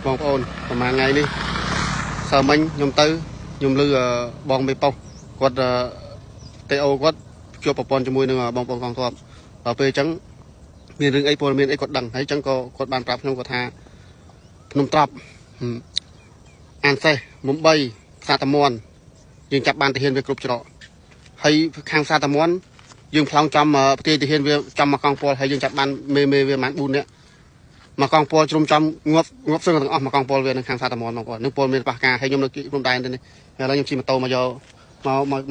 បងប្អូនប្រហែលថ្ងៃនេះសើមិញខ្ញុំទៅខ្ញុំលឺបងមេប៉ុសគាត់តេអូគាត់ជួបប្រព័ន្ធជាមួយនឹងបងប្អូនកងទ័ពដល់ពេលអញ្ចឹងមានរឿងអីព័ត៌មានអីគាត់ដឹងហើយអញ្ចឹងក៏គាត់បានប្រាប់ខ្ញុំគាត់ថាភ្នំត្រប់អានសេះមុំ3ផ្សារតាមន់យើងចាប់បានទាហានវាគ្រប់ច្រកហើយខាងផ្សារតាមន់យើងផ្លោងចំផ្ទៃទាហានវាចំមកកងពលហើយយើងចាប់បានមេវាប្រហែល4នាក់មកកងពលជ្រុំចំងាប់សឹងទាំងអស់មកកងពលវានៅខាងផ្សារតាមន់បងប្អូននឹងពលមានប៉ះការហើយខ្ញុំនៅគីព្រំដែនទៅនេះឥឡូវខ្ញុំជិះម៉ូតូមកយក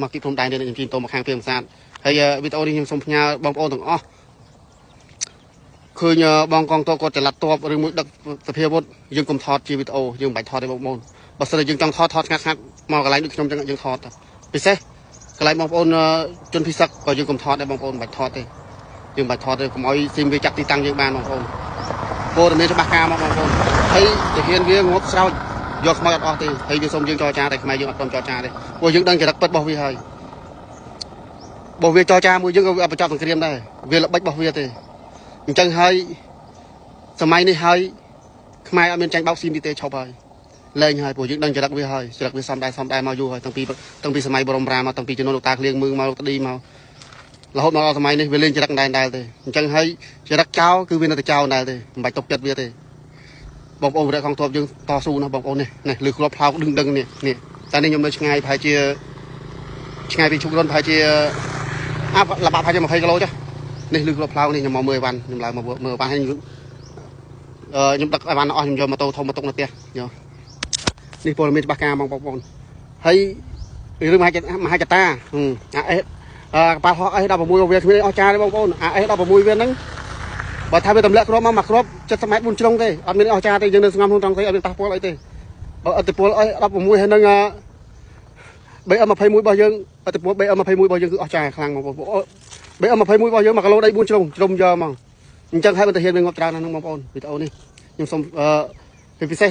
មកគីព្រំដែនទៅខ្ញុំជិះម៉ូតូមកខាងពីផ្សារហើយវីដេអូនេះខ្ញុំសូមផ្ញើបងប្អូនទាំងអស់ឃើញបងកងទ័ពគាត់ចល័តតបឬមួយដឹកសភាវុធយើងកុំថតជាវីដេអូយើងមិនបាច់ថតទេបងប្អូនបើសិនតែយើងចង់ថតស្ងាត់មកកន្លែងដូចខ្ញុំចឹងយើងថតពិសេសកន្លែងបងប្អូនជនពិសឹកក៏យើងកុំថតដែរបងប្អូនមិនបាច់ថតទេយើងមិនបាច់ថតទេកុំឲ្យស៊ីមវាចាប់ទីតាំងយើងបានបងប្អូនព័ត៌មានច្បាស់ការមកបងប្អូនហើយទាហានវាងប់ស្រោចយកខ្មោចអត់អស់ទេហើយវាសូមយើងចរចាតែខ្មែរយើងអត់ព្រមចរចាទេព្រោះយើងដឹងចរិតពិតរបស់វាហើយបើវាចរចាមួយយើងក៏វាអត់បញ្ចប់សង្គ្រាមដែរវាល្បិចរបស់វាទេអញ្ចឹងហើយសម័យនេះហើយខ្មែរអត់មានចាញ់បោកស៊ីមទេឈប់ហើយលែងហើយព្រោះយើងដឹងចរិតវាហើយចរិតវាសំដែរមកយូរហើយតាំងពីសម័យបរមរាមមកតាំងពីជំនាន់លោកតាគ្លៀងមើងមកលោកតាឌីមករហូតមកដល់សម័យនេះវាលេងចរិតដែរទេអញ្ចឹងហើយចរិតចោលគឺវានៅតែចោលដែរទេមិនបាច់ຕົកចិត្តវាទេបងប្អូនវិរៈកងទ័ពយើងតស៊ូណាបងប្អូននេះលើគ្រាប់ផ្លោកដឹងនេះតែនេះខ្ញុំនៅឆ្ងាយប្រហែលជាឆ្ងាយពីជុករុនប្រហែលជាលបាប់ប្រហែលជា20គីឡូចានេះលើគ្រាប់ផ្លោកនេះខ្ញុំមកមើលអីវ៉ាន់ខ្ញុំឡើងមកមើលអីវ៉ាន់ហើយខ្ញុំដឹកអីវ៉ាន់អស់ខ្ញុំយកម៉ូតូធំមកទុកនៅផ្ទះយកនេះព័ត៌មានច្បាស់ការបងប្អូនហើយរឿងមហាចតាកប៉ាល់ហោះ S16 វាគ្មានអស់ចាទេបងប្អូនS16 វាហ្នឹងបើថាវាទម្លាក់គ្រាប់មកមួយគ្រាប់70ម៉ែត្រ4ជ្រុងទេអត់មានអស់ចាទេយើងនៅស្ងំក្នុងត្រង់ទេអត់មានប៉ះពាល់អីទេបើអតិពល S16 ហើយនឹងBM21 របស់យើងអតិពល BM21 របស់យើងគឺអស់ចាខ្លាំងបងប្អូន BM21 របស់យើង1គីឡូដី4ជ្រុងយកមកអញ្ចឹងហើយបើទាហានវាងាប់ច្រើនណាស់ហ្នឹងបងប្អូនវីដេអូនេះខ្ញុំសូមពិសេស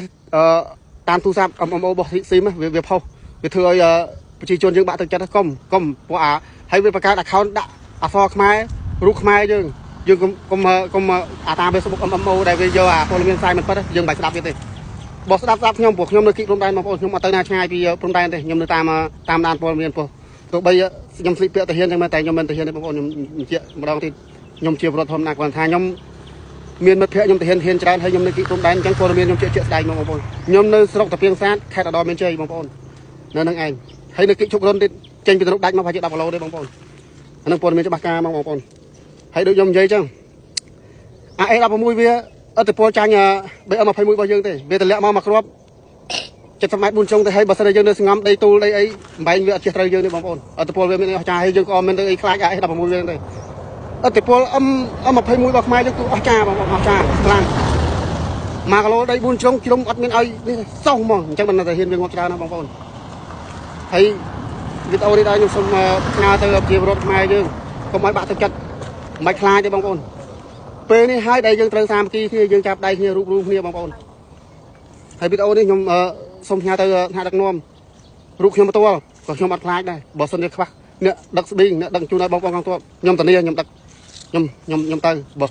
តាមទូរស័ព្ទ MMO របស់ស៊ីមវាផុសវាធ្វើឲ្យប្រជាជនយើងបាក់ទឹកចិត្តកុំព្រោះហើយវាបង្កើត account ដាក់អក្សរខ្មែររូបខ្មែរយើងកុំតាម Facebook MMO ដែលវាយកព័ត៌មានផ្សាយមិនពិតយើងមិនបាច់ស្ដាប់វាទេបើស្ដាប់ខ្ញុំព្រោះខ្ញុំនៅគីព្រំដែនបងប្អូនខ្ញុំអត់ទៅណាឆ្ងាយពីព្រំដែនទេខ្ញុំនៅតាមដានព័ត៌មានព្រោះទោះបីខ្ញុំស្លៀកពាក់ទាហានចឹងតែខ្ញុំមិនទាហានទេបងប្អូនខ្ញុំជាម្ដងទៀតខ្ញុំជាពលរដ្ឋធម្មតាគាត់ថាខ្ញុំមានមិត្តភក្តិខ្ញុំទាហានច្រើនហើយខ្ញុំនៅគីព្រំដែនអញ្ចឹងព័ត៌មានខ្ញុំជាក់ស្ដែងបងប្អូនខ្ញុំនៅស្រុកតាពីងសាទខេត្តឧត្តរមានជ័យបងប្អូននៅនឹងឯងហើយនៅគីជុករុនទៀតចេញពីទៅដាច់មកប្រហែលជា10គីឡូទេបងប្អូនអានឹងព័ត៌មានច្បាស់ការមកបងប្អូនហើយដូចខ្ញុំនិយាយចឹងS16 វាអតិពលចាញ់BM21របស់យើងទេវាទម្លាក់មកមួយគ្រាប់70ម៉ែត្រ4ជ្រុងទេហើយបើសិនជាយើងនៅស្ងំដីទូលដីអីបំបែងវាអត់ចេះត្រូវយើងទេបងប្អូនអតិពលវាមានអស់ចាហើយយើងក៏មិនទៅអីខ្លាចS16វាទេអតិពល M21 របស់ខ្មែរយើងគឺអស់ចាបងប្អូនអស់ចាខ្លាំង1គីឡូដី4ជ្រុងជ្រុំអត់មានឲ្យនេះសោះហ្មងអញ្ចឹងមិនទៅហ៊ានវាងាប់ច្រើនណាបងប្អូនហើយវីដេអូនេះដែរខ្ញុំសូមផ្ញើទៅប្រជាពលរដ្ឋខ្មែរយើងកុំឲ្យបាក់ទឹកចិត្តមិនខ្លាចទេបងប្អូនពេលនេះហើយដែលយើងត្រូវសាមគ្គីគ្នាយើងចាប់ដៃគ្នារូបគ្នាបងប្អូនហើយវីដេអូនេះខ្ញុំសូមផ្ញើទៅថ្នាក់ដឹកនាំរូបខ្ញុំផ្ទាល់ក៏ខ្ញុំអត់ខ្លាចដែរបើសិនជាខ្វះអ្នកដឹកស្បៀងអ្នកដឹកជូនឲ្យបងប្អូនកងទ័ពខ្ញុំធានាខ្ញុំដឹកខ្ញុំទៅបើ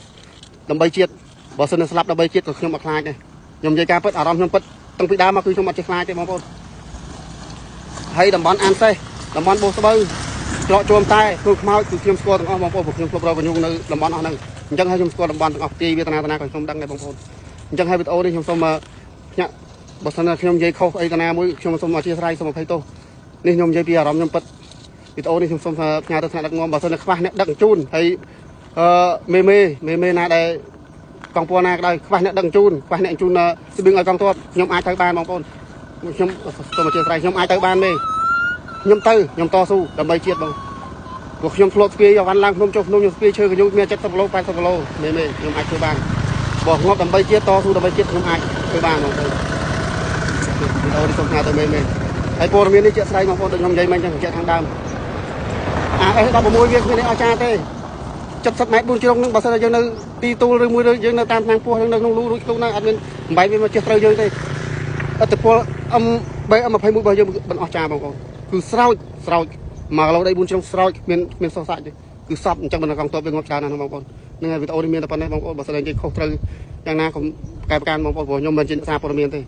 ដើម្បីជាតិបើសិនជាស្លាប់ដើម្បីជាតិក៏ខ្ញុំអត់ខ្លាចដែរខ្ញុំនិយាយការពិតអារម្មណ៍ខ្ញុំពិតតាំងពីដើមមកគឺខ្ញុំអត់ចេះខ្លាចទេបងប្អូនហើយតំបន់អានសេះតំបន់បោះស្បូវច្រកជួមតែធ្វើខ្មោចគឺខ្ញុំស្គាល់ទាំងអស់បងប្អូនព្រោះខ្ញុំគ្រប់រកកញ្ញុងនៅតំបន់អស់ហ្នឹងអញ្ចឹងហើយខ្ញុំស្គាល់តំបន់ទាំងអស់ទីវាតាណាក៏ខ្ញុំដឹងដែរបងប្អូនអញ្ចឹងហើយវីដេអូនេះខ្ញុំសូមភ្ញាក់បើសិនខ្ញុំនិយាយខុសអីតាណាមួយខ្ញុំសូមអធិស្ឋានសូមអភ័យទោសនេះខ្ញុំនិយាយពីអារម្មណ៍ខ្ញុំពិតវីដេអូនេះខ្ញុំសូមផ្ញើទៅថ្នាក់ដឹកនាំបើសិនខ្វះអ្នកដឹកជូនហើយមេណាដែលកងពលណាក៏ដោយខ្វះអ្នកដឹកជូនខ្វះអ្នកជូនស្បៀងឲ្យកងទ័ពខ្ញុំអាចទៅបានបងប្អូនខ្ញុំសូមអធិស្ឋានខ្ញុំអាចទៅបានទេខ្ញុំតស៊ូដើម្បីជាតិបងព្រោះខ្ញុំធ្លាប់ស្ពាយអវ៉ាន់ឡើងភ្នំចុះភ្នំខ្ញុំស្ពាយឈើកញ្ញុមាន70គីឡូ80គីឡូមេខ្ញុំអាចធ្វើបានបើងាប់ដើម្បីជាតិតស៊ូដើម្បីជាតិខ្ញុំអាចធ្វើបានបងប្អូនវីដេអូនេះសូមផ្ញើទៅមេហើយព័ត៌មាននេះជាក់ស្ដែងបងប្អូនដូចខ្ញុំនិយាយមិញចឹងជាក់ខាងដើមS16វាគ្មានអស្ចារ្យទេ70ម៉ែត្រ4ជ្រុងហ្នឹងបើសិនតែយើងនៅទីទូលឬមួយយើងនៅតាមឆ្នាំងពោះនៅក្នុងលូរួចខ្លួនហ្នឹងអត់មានបំបែកវាមកចេះត្រូវយើងទេអតិពល M21 របស់យើងមិនអស្ចារ្យបងប្អូនគឺស្រោច1គីឡូដី4ជ្រុងស្រោចមានសោះសាច់ទេគឺសពអញ្ចឹងបណ្ដាកងទ័ពវាងាប់ច្រើនណាស់បងប្អូនហ្នឹងហើយវីដេអូនេះមានតែប៉ុណ្ណេះបងប្អូនបើសិនជានិយាយខុសត្រូវ យ៉ាងណាកុំកែប្រកាន់បងប្អូនខ្ញុំមិនជាអ្នកសារព័ត៌មានទេ